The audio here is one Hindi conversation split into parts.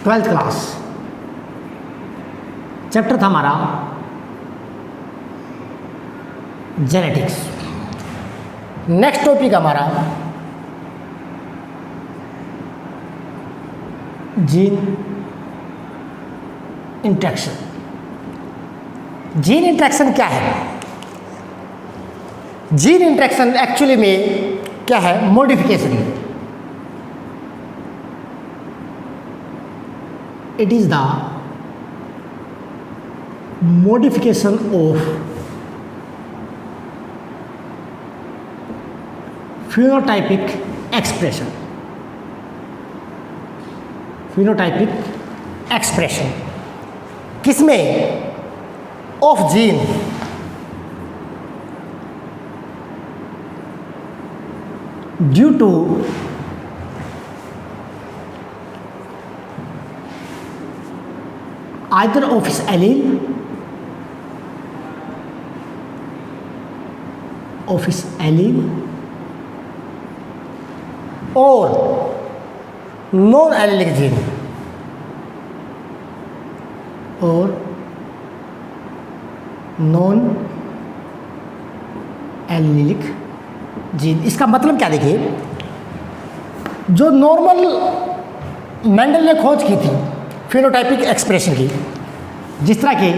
ट्वेल्थ क्लास, चैप्टर था हमारा जेनेटिक्स। नेक्स्ट टॉपिक हमारा जीन इंट्रैक्शन। जीन इंट्रैक्शन क्या है? जीन इंट्रैक्शन एक्चुअली में क्या है? Modification. It is the modification of phenotypic expression। phenotypic expression किसमें? Of gene due to either of its allele और नॉन एलिलिक जीन और नॉन एलिलिक जीन। इसका मतलब क्या? देखिए, जो नॉर्मल मेंडल ने खोज की थी फिनोटाइपिक एक्सप्रेशन की, जिस तरह के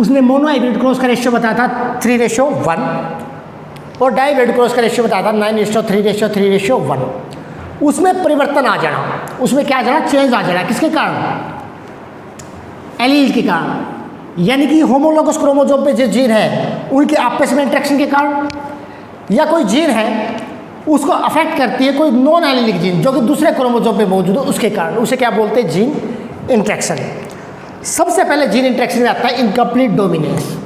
उसने मोनोहाइब्रिड क्रॉस का रेशियो बताया था 3:1 और डाइहाइब्रिड क्रॉस का रेशियो बताया था 9:3:3:1। उसमें परिवर्तन आ जाना, उसमें क्या आ जाना? चेंज आ जाना। किसके कारण? एलील के कारण, यानी कि होमोलोगस क्रोमोसोम पे जो जीन है उनके आपस में इंट्रैक्शन के कारण, या कोई जीन है उसको अफेक्ट करती है कोई नॉन एलिलिक जीन जो कि दूसरे क्रोमोसोम पे मौजूद है, उसके कारण। उसे क्या बोलते हैं? Gene interaction. सबसे पहले जीन इंट्रैक्शन में आता है इनकम्प्लीट डोमिनेंस।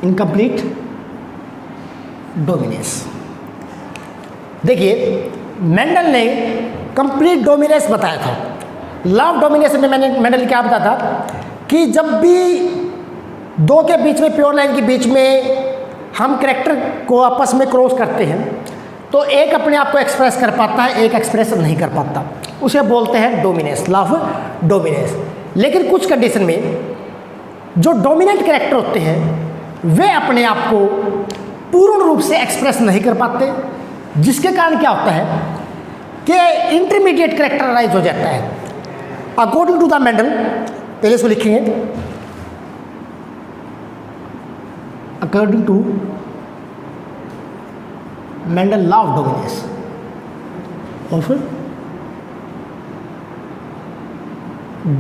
Incomplete dominance. देखिए, मेंडल ने कंप्लीट डोमिनेंस बताया था। लॉ ऑफ डोमिनेंस में मेंडल क्या बताया था कि जब भी दो के बीच में, प्योर लाइन के बीच में हम कैरेक्टर को आपस में क्रॉस करते हैं तो एक अपने आप को एक्सप्रेस कर पाता है, एक एक्सप्रेस नहीं कर पाता। उसे बोलते हैं डोमिनेंस, लॉ ऑफ डोमिनेंस। लेकिन कुछ कंडीशन में जो डोमिनेंट कैरेक्टर होते हैं वे अपने आप को पूर्ण रूप से एक्सप्रेस नहीं कर पाते, जिसके कारण क्या होता है कि इंटरमीडिएट कैरेक्टर राइज हो जाता है। अकॉर्डिंग टू द मेंडल, पहले इसको लिखेंगे, according to Mendel law of dominance of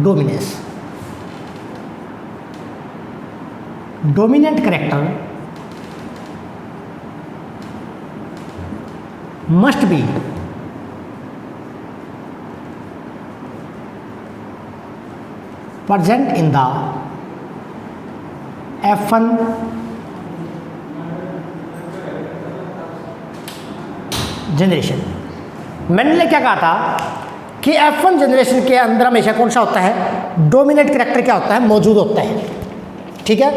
dominance, dominant character must be present in the F1 generation. Mendel ने क्या कहा था कि F1 जनरेशन के अंदर हमेशा कौन सा होता है? डोमिनेंट कैरेक्टर क्या होता है? मौजूद होता है। ठीक है,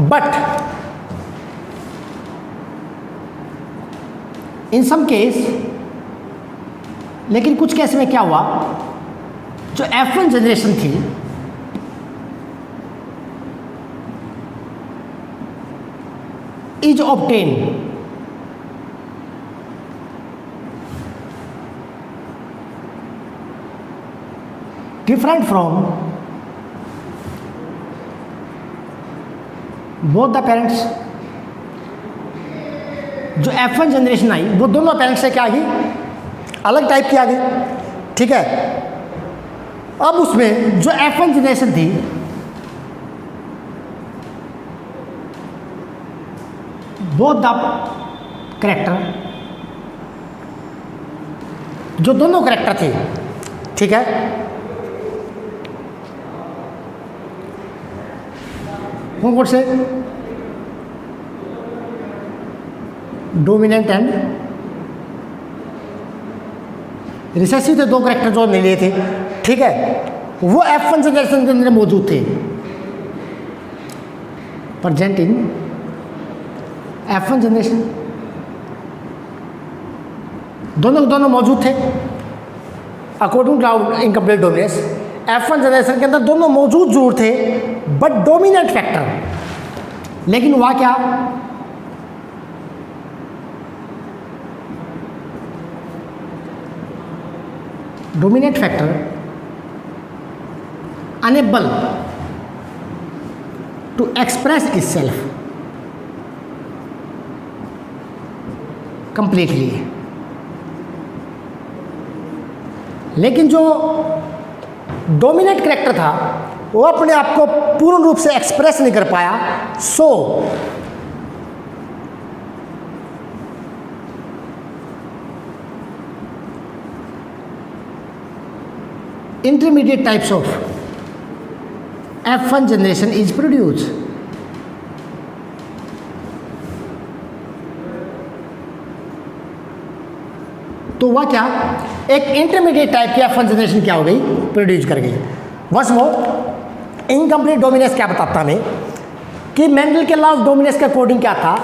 बट इन सम केस, लेकिन कुछ केस में क्या हुआ, जो F1 जनरेशन थी is obtain different from both the parents. जो F1 जनरेशन आई वो दोनों पेरेंट्स से क्या आ गई? अलग टाइप की आ गई। ठीक है, अब उसमें जो F1 जनरेशन थी बोथ द कैरेक्टर, जो दोनों कैरेक्टर थे, ठीक है, कौन से? डोमिनेंट एंड रिसेसिव थे, दो कैरेक्टर जो नहीं लिए थे। ठीक है, वो F1 जनरेशन के अंदर मौजूद थे, प्रेजेंट इन F1 जनरेशन, दोनों मौजूद थे according to incomplete dominance. F1 generation के अंदर दोनों मौजूद जरूर थे बट डोमिनेंट फैक्टर, लेकिन हुआ क्या, dominant factor unable to express itself completely. लेकिन जो डोमिनेंट कैरेक्टर था वो अपने आप को पूर्ण रूप से एक्सप्रेस नहीं कर पाया, सो intermediate types of F1 generation is produced। तो वह क्या, एक इंटरमीडिएट टाइप की F1 जनरेशन क्या हो गई, प्रोड्यूस कर गई। वंस मोर इनकम्प्लीट डोमिनेंस क्या बताता हमें कि मेंडल के लॉ ऑफ डोमिनेंस के अकॉर्डिंग क्या था,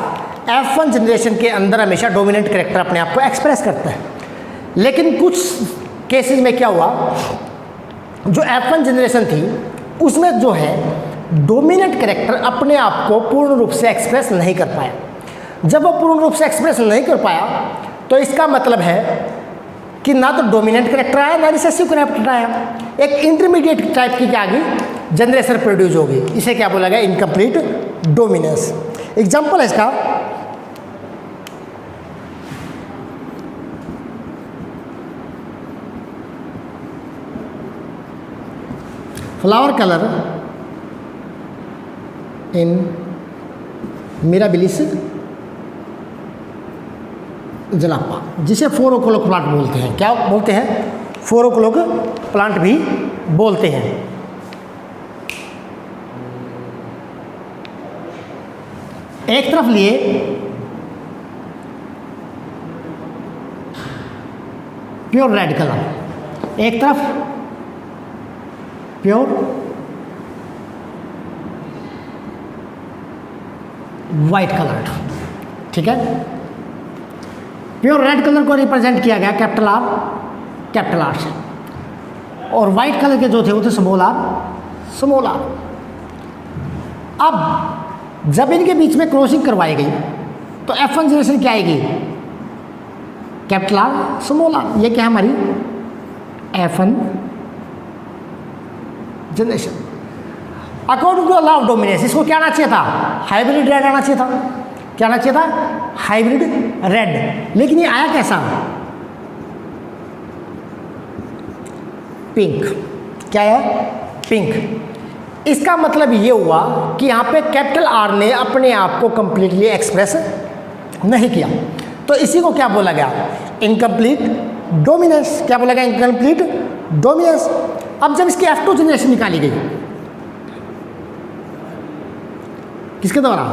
F1 जनरेशन के अंदर हमेशा डोमिनेंट कैरेक्टर अपने आप को एक्सप्रेस करता है। लेकिन कुछ केसेस में क्या हुआ, जो F1 जनरेशन थी उसमें जो है डोमिनेंट कैरेक्टर अपने आप को पूर्ण रूप से एक्सप्रेस नहीं कर पाया। जब वो पूर्ण रूप से एक्सप्रेस नहीं कर पाया तो इसका मतलब है कि ना तो डोमिनेंट कैरेक्टर आया ना रिसेसिव कैरेक्टर आया, एक इंटरमीडिएट टाइप की क्या आ गई, जनरेशन प्रोड्यूस होगी। इसे क्या बोला गया, इनकम्प्लीट डोमिनेंस। एग्जाम्पल है इसका, फ्लावर कलर इन मिराबिलिस जलापा, जिसे 4 o'clock प्लांट बोलते हैं। क्या बोलते हैं, 4 o'clock प्लांट भी बोलते हैं। एक तरफ लिए प्योर रेड कलर, एक तरफ प्योर वाइट कलर, ठीक है। प्योर रेड कलर को रिप्रेजेंट किया गया कैपिटल आर से, और वाइट कलर के जो थे वो थे स्मॉल आर। अब जब इनके बीच में क्रॉसिंग करवाई गई तो F1 जनरेशन क्या आएगी, कैपिटल आर स्मॉल आर। ये क्या है हमारी F1 generation. According to law of dominance इसको क्या आना चाहिए था, हाइब्रिड रेड आना चाहिए था। क्या आना चाहिए था, हाइब्रिड रेड। लेकिन ये आया कैसा, पिंक। क्या है, पिंक। इसका मतलब ये हुआ कि यहाँ पे कैपिटल आर ने अपने आप को कंप्लीटली एक्सप्रेस नहीं किया, तो इसी को क्या बोला गया, इनकम्प्लीट डोमिनेंस। क्या बोला गया, इनकम्प्लीट डोमिनेंस। अब जब इसकी F2 जनरेशन निकाली गई, किसके द्वारा,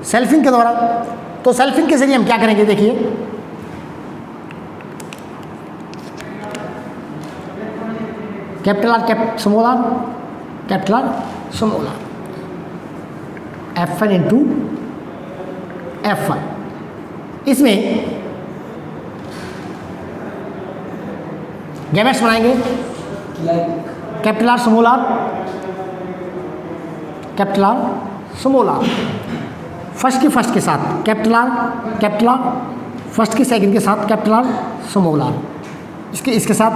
सेल्फिंग के द्वारा। तो सेल्फिंग के जरिए हम क्या करेंगे, देखिए capital R small r, capital R small r, F1 into F1। इसमें गैमेट्स बनाएंगे, capital R small r, capital R small r. First के साथ कैपिटल आर, फर्स्ट की सेकंड के साथ कैपिटल आर स्मॉल आर, इसके साथ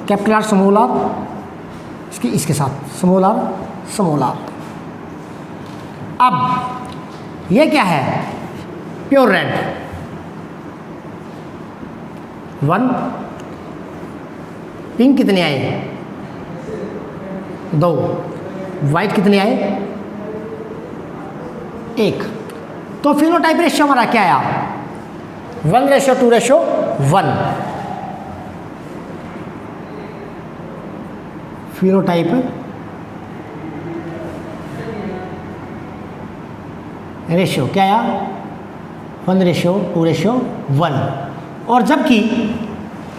कैपिटल आर स्मॉल आर, इसके साथ स्मॉल आर। अब ये क्या है, प्योर रेड 1, पिंक कितने आए 2, वाइट कितने आए 1। तो फिनोटाइप रेशियो हमारा क्या आया, 1:2:1। फिनोटाइप रेशियो क्या आया, 1:2:1। और जबकि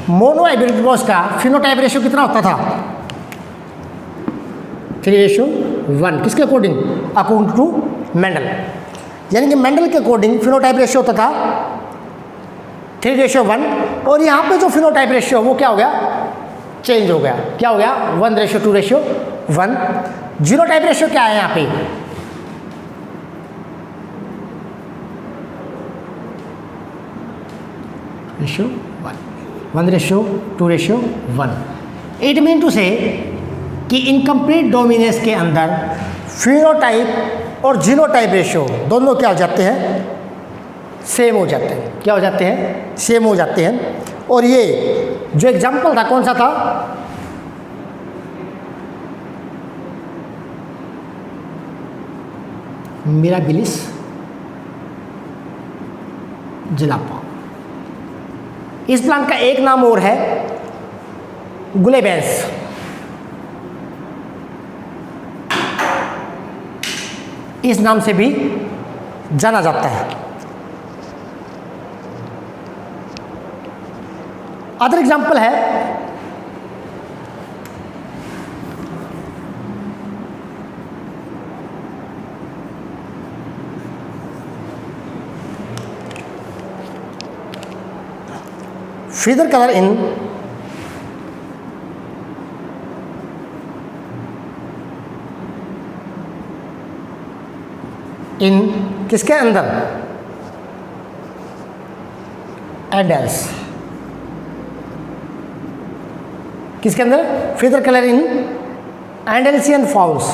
मोनो हाइब्रिड का फिनोटाइप रेशियो कितना होता था, 3:1। किसके अकॉर्डिंग, अकॉर्डिंग टू मेंडल। यानी कि मेंडल के अकॉर्डिंग फिनोटाइप रेशियो होता था 3:1, और यहाँ पे जो फिनोटाइप रेशियो वो क्या हो गया, चेंज हो गया। क्या हो गया, 1:2:1। जीनोटाइप रेशियो क्या है यहाँ पे, रेशियो 1:2:1। इट मीन टू से कि इनकम्प्लीट डोमिनेंस के अंदर फिनोटाइप और जीनोटाइप रेशियो दोनों क्या हो जाते हैं, सेम हो जाते हैं। क्या हो जाते हैं, सेम हो जाते हैं। और ये जो एग्जाम्पल था कौन सा था, मिराबिलिस जिलापा। इस प्लांट का एक नाम और है गुलेबेंस। इस नाम से भी जाना जाता है। अदर एग्जाम्पल है feather color in किसके अंदर, एडल्स। किसके अंदर, feather color in Andalusian fowls।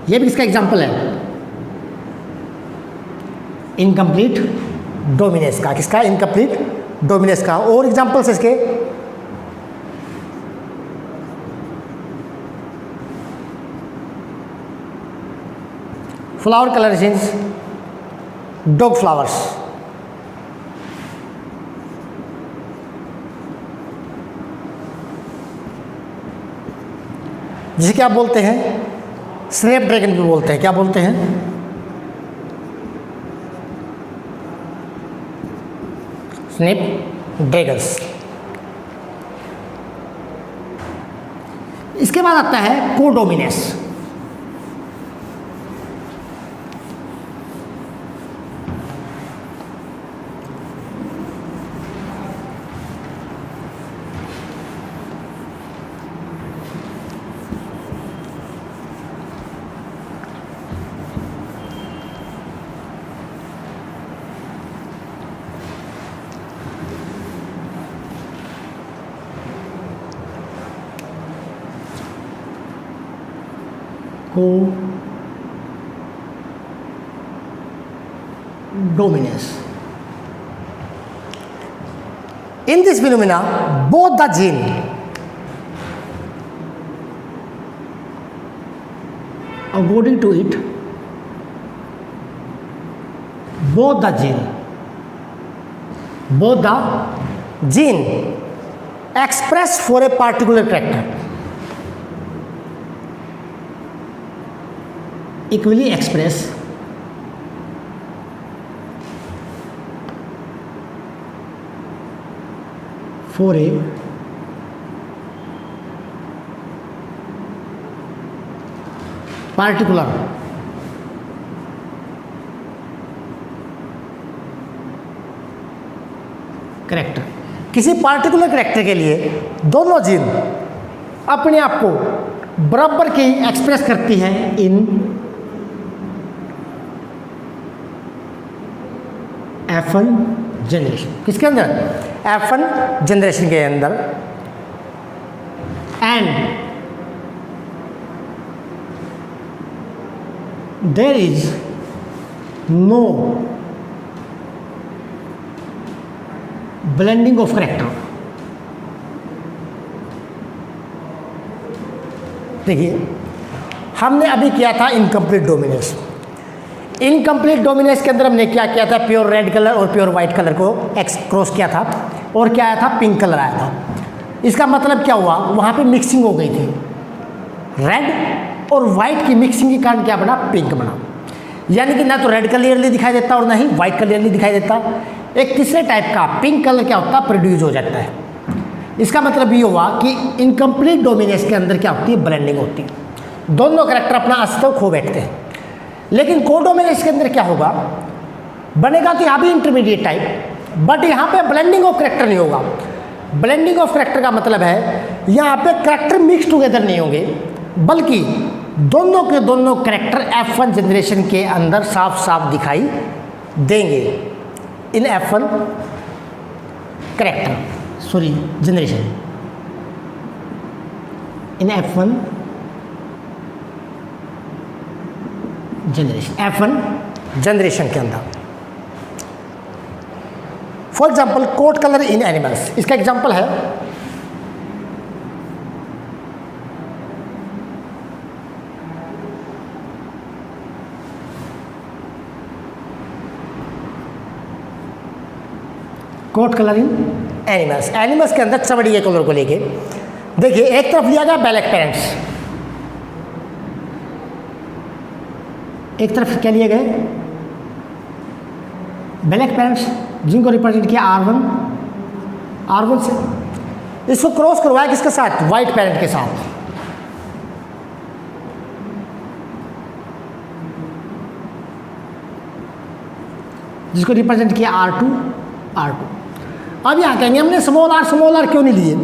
ये भी इसका एग्जाम्पल है इनकम्प्लीट डोमिनेंस का। किसका, इनकम्प्लीट डोमिनेंस का। और एग्जाम्पल्स इसके flower colour change, dog flowers. जिसे क्या बोलते हैं, स्नैप ड्रैगन भी बोलते हैं। क्या बोलते हैं, स्नैप ड्रैगन्स। इसके बाद आता है codominance. Codominance. In this phenomena, both the gene according to it, both the gene expressed for a particular character equally express for a particular character. किसी पार्टिकुलर कैरेक्टर के लिए दोनों जीन अपने आप को बराबर की एक्सप्रेस करती है इन F1 जनरेशन। किसके अंदर, F1 जनरेशन के अंदर। And there is no blending of character. देखिए, हमने अभी किया था इनकम्प्लीट डोमिनेंस। इनकम्प्लीट डोमिनेंस के अंदर हमने क्या किया था, प्योर रेड कलर और प्योर वाइट कलर को क्रॉस किया था, और क्या आया था, पिंक कलर आया था। इसका मतलब क्या हुआ, वहाँ पे मिक्सिंग हो गई थी, रेड और वाइट की मिक्सिंग के कारण क्या बना, पिंक बना। यानी कि ना तो रेड क्लियरली दिखाई देता और ना ही वाइट क्लियरली दिखाई देता। एक तीसरे टाइप का पिंक कलर क्या होता है, प्रोड्यूस हो जाता है। इसका मतलब ये हुआ कि इनकम्प्लीट डोमिनेंस के अंदर क्या होती है, ब्लेंडिंग होती है, दोनों कैरेक्टर अपना अस्तित्व खो बैठते हैं। लेकिन कोडोमिनेंस के अंदर क्या होगा, बनेगा तो यहाँ भी इंटरमीडिएट टाइप, बट यहाँ पे ब्लेंडिंग ऑफ कैरेक्टर नहीं होगा। ब्लेंडिंग ऑफ कैरेक्टर का मतलब है यहाँ पे कैरेक्टर मिक्स टुगेदर नहीं होंगे, बल्कि दोनों के दोनों कैरेक्टर F1 जनरेशन के अंदर साफ साफ दिखाई देंगे। In F1 character generation, in F1 generation के अंदर। For example coat colour in animals, इसका एग्जाम्पल है coat colour in animals. Animals के अंदर चमड़ी के कलर को लेके देखिए, एक तरफ लिया गया ब्लैक पेरेंट्स, एक तरफ क्या लिए गए, ब्लैक पेरेंट्स, जिनको रिप्रेजेंट किया R1 से। इसको क्रॉस करवाया किसके साथ, वाइट पेरेंट के साथ। जिसको रिप्रेजेंट किया R2। अब यहाँ कहेंगे हमने स्मॉल आर क्यों नहीं लिए,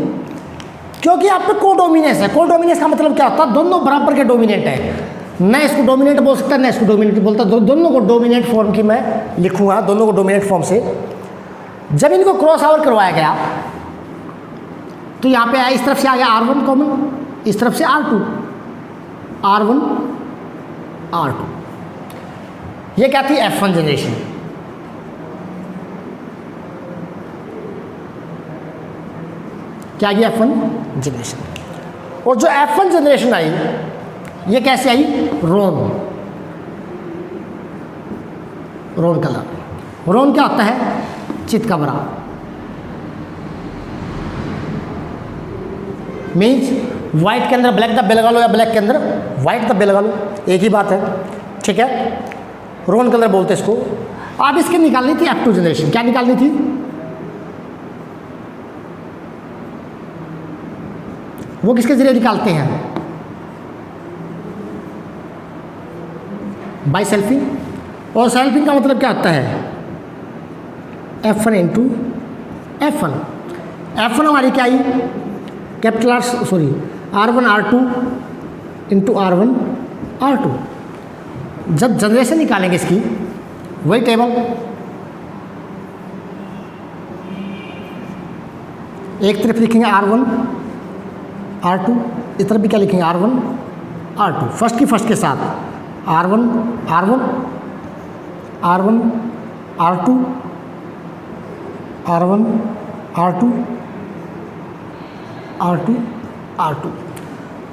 क्योंकि यहाँ पे कोडोमिनेंस है। कोडोमिनेंस का मतलब क्या होता है, दोनों बराबर के डोमिनेंट है। मैं इसको डोमिनेंट बोल सकता है, ना इसको डोमिनेंट बोलता, दोनों को डोमिनेंट फॉर्म की मैं लिखूंगा, दोनों को डोमिनेंट फॉर्म से। जब इनको क्रॉस ओवर करवाया गया तो यहाँ पे आया, इस तरफ से आ गया R1 कॉमन, इस तरफ से R2, ये क्या थी, F1 जनरेशन। क्या गया, F1 जनरेशन। और जो F1 जनरेशन आई, ये कैसे आई, रोन कलर। रोन क्या होता है, चितकबरा, मीन्स वाइट के अंदर ब्लैक धब्बे लगा लो या ब्लैक के अंदर वाइट धब्बे लगा लो, एक ही बात है, ठीक है। रोन कलर बोलते इसको। अब इसके निकालनी थी F2 जनरेशन। क्या निकालनी थी, वो किसके जरिए निकालते हैं, बाई सेल्फिंग। और सेल्फिंग का मतलब क्या होता है, F1 इंटू F1। F1 हमारी क्या आई, capital R1 R2 into R1 R2। जब जनरेशन निकालेंगे इसकी, वही टेबल, एक तरफ लिखेंगे R1 R2, इस तरफ भी क्या लिखेंगे, R1 R2। फर्स्ट की फर्स्ट के साथ R1 R2 R1 R2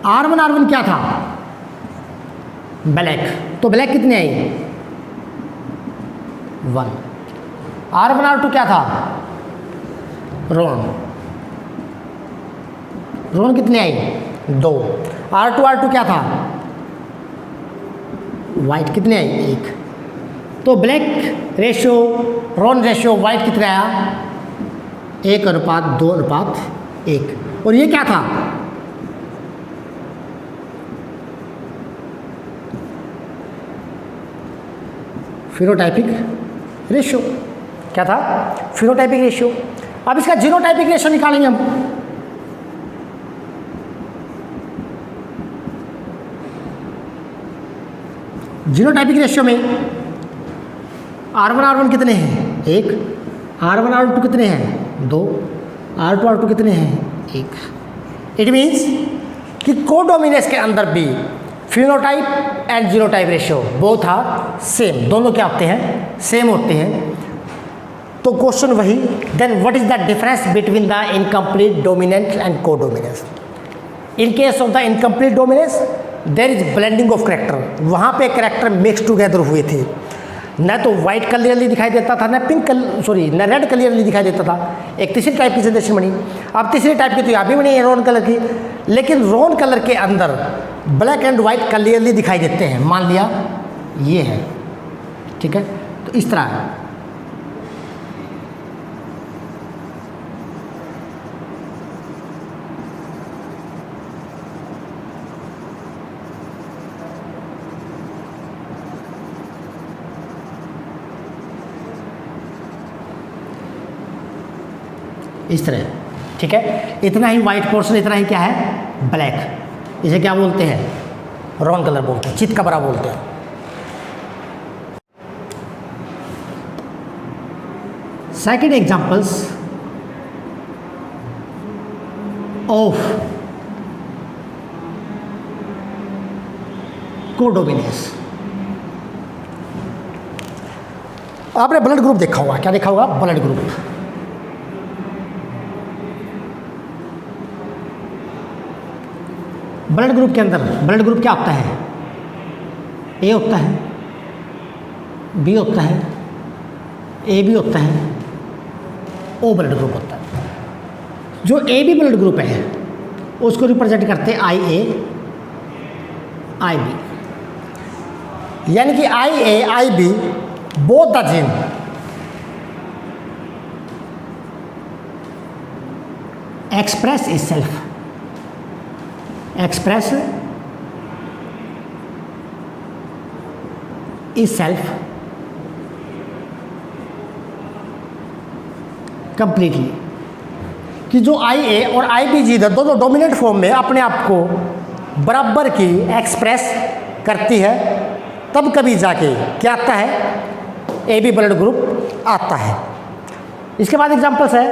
R1 क्या था, ब्लैक, तो ब्लैक कितने आई, 1। R1 R2 क्या था, रोन कितने आई, 2। R2 R2 क्या था, वाइट, कितने आई, 1। तो ब्लैक रेशियो, रोन रेशियो, वाइट कितने आया, 1:2:1। और ये क्या था, फिनोटाइपिक रेशियो। क्या था, फिनोटाइपिक रेशियो। अब इसका जीनोटाइपिक रेशियो निकालेंगे हम। जीनोटाइपिक रेशियो में R1 R1 कितने हैं, 1। R1 R2 कितने हैं, 2। R2 R2 कितने हैं, 1। इट मीन्स कि कोडोमिनेंस के अंदर भी phenotype and genotype ratio both are same, दोनों क्या होते हैं, सेम होते हैं। तो क्वेश्चन वही, then what is the difference between the incomplete dominant and codominance. In case of the incomplete dominance there is blending of character, वहाँ पे कैरेक्टर मिक्स टुगेदर हुए थे, न तो वाइट क्लियरली दिखाई देता था, न न रेड क्लियरली दिखाई देता था। एक तीसरी टाइप की जनरेशन बनी। अब तीसरी टाइप की तो यहाँ भी बनी है, रोन कलर की, लेकिन रोन कलर के अंदर ब्लैक एंड वाइट क्लियरली दिखाई देते हैं। मान लिया ये है, ठीक है, तो इस तरह है। इस तरह, ठीक है। इतना ही वाइट पोर्शन, इतना ही क्या है, ब्लैक। इसे क्या बोलते हैं, रॉन्ग कलर बोलते हैं, चित कबरा बोलते हैं। Second examples of codominance. आपने ब्लड ग्रुप देखा होगा, क्या देखा होगा, ब्लड ग्रुप। ब्लड ग्रुप के अंदर ब्लड ग्रुप क्या होता है, ए होता है, बी होता है, ए बी होता है, ओ ब्लड ग्रुप होता है। जो ए बी ब्लड ग्रुप है उसको रिप्रेजेंट करते हैं आई ए आई बी, यानी कि I A I B both the gene express itself, express itself completely, कि जो आई ए और आई बी जीन है दोनों डोमिनेंट फॉर्म में अपने आप को बराबर की एक्सप्रेस करती है, तब कभी जाके क्या आता है, ए बी ब्लड ग्रुप आता है। इसके बाद एग्जांपल्स है,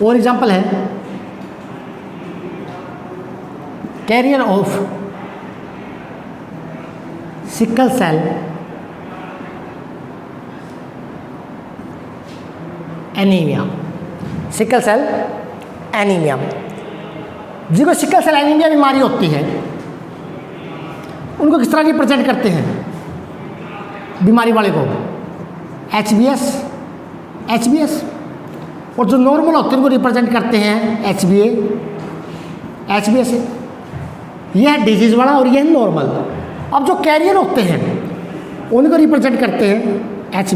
और एग्जांपल है carrier of sickle cell anaemia, sickle cell anaemia. जिनको सिकल सेल एनीमिया बीमारी होती है उनको किस तरह रिप्रेजेंट करते हैं बीमारी वाले को, एच बी एस, और जो नॉर्मल होते हैं उनको रिप्रेजेंट करते हैं एच बी एस। यह है डिजीज वाला और यह है नॉर्मल। अब जो कैरियर होते हैं उनको रिप्रेजेंट करते हैं एच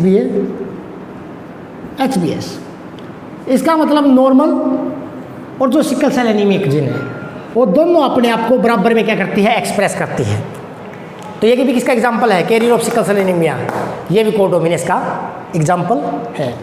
बी एस। इसका मतलब नॉर्मल और जो सिकल सेल एनीमिक जीन है वो दोनों अपने आप को बराबर में क्या करती है, एक्सप्रेस करती है। तो ये भी किसका एग्जाम्पल है, carrier of sickle cell anaemia, ये भी कोडोमिनेस का एग्जाम्पल है।